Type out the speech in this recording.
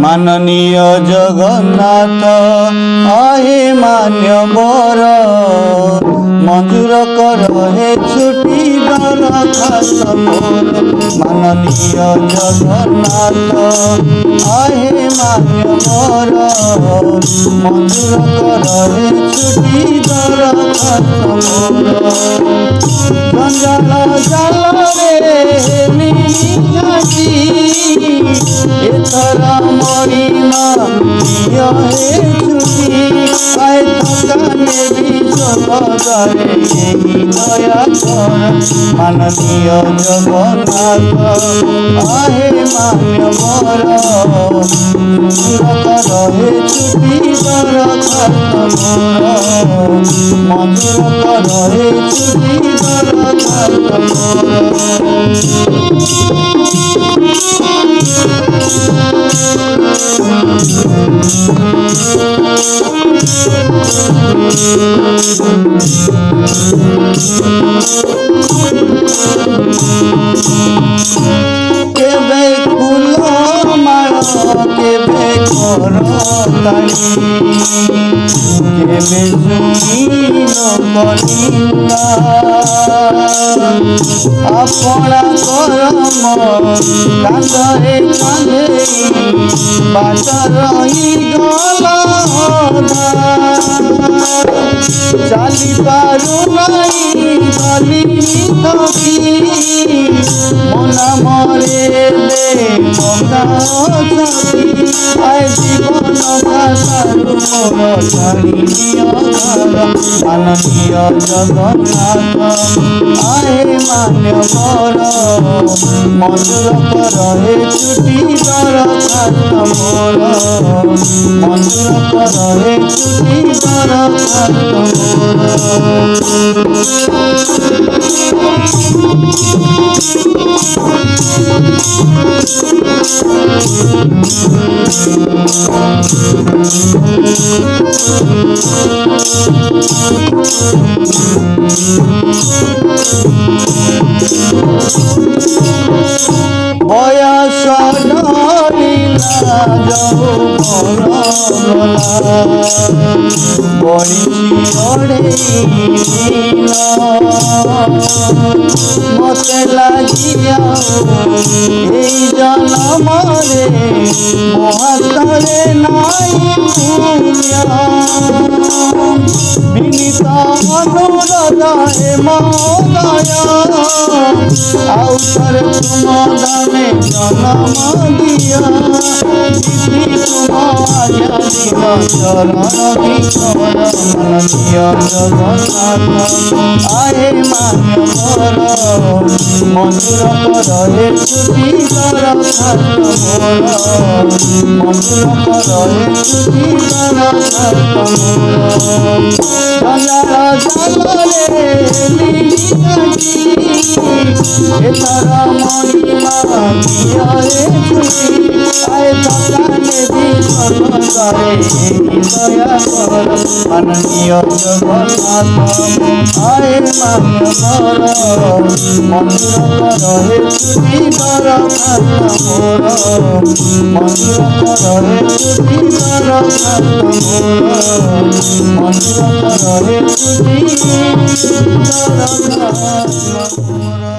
माननीय जगन्नाथ आहे मान्यवर मंजूर कर हे छुट्टी दरखास्त मोर। माननीय जगन्नाथ आहे मान्यवर मंजूर कर हे छुट्टी दरखास्त मोर। जंजाल जाल रे एथर मरिमा दिय हे छुट्टी आए थकाने विश्वरे यही दया कर। माननीय जगन्नाथ आहे मान्यवर मंजूर कर हे छुट्टी दरखास्त मोर। मंजूर कर हे छुट्टी दरखास्त मोर। केबे फूल माल केबे करतानी केबे सुनील कलिंगा अपना करम कांधे कांधे बाट रही गला चाली पारू नहीं गली थकी मना मरे दे मौका सकी आए जीवन सारू मोर छाड़ी दिया घर। माननीय जगन्नाथ आए मान्यवर मंजूर कर हे छुट्टी दरखास्त मोर। मंजूर कर हे छुट्टी दरखास्त मोर। बयस डरिला जौवन गला बड़ी अड़े दिन मते लागिया एई जनमरे मो हातरे नाई पुण्य। विनीत अनुरोध हे महोदय आउ थरे तुम दाने जन्म दिया दीदी तुम आज्ञा दिव चरण भितर। माननीय जगन्नाथ आए मान्यवर मंजूर कर हे छुट्टी दरखास्त मोर। मंजूर कर हे छुट्टी दरखास्त मोर। जंजाल जाल रे एथर महिमा दिय हे छुट्टी आए थकाने विश्वरे यही दया कर। माननीय जगन्नाथ आए मान्यवर मंजूर कर हे छुट्टी दरखास्त मोर। मंजूर कर हे छुट्टी दरखास्त मोर। मंजूर कर हे छुट्टी दरखास्त मोर।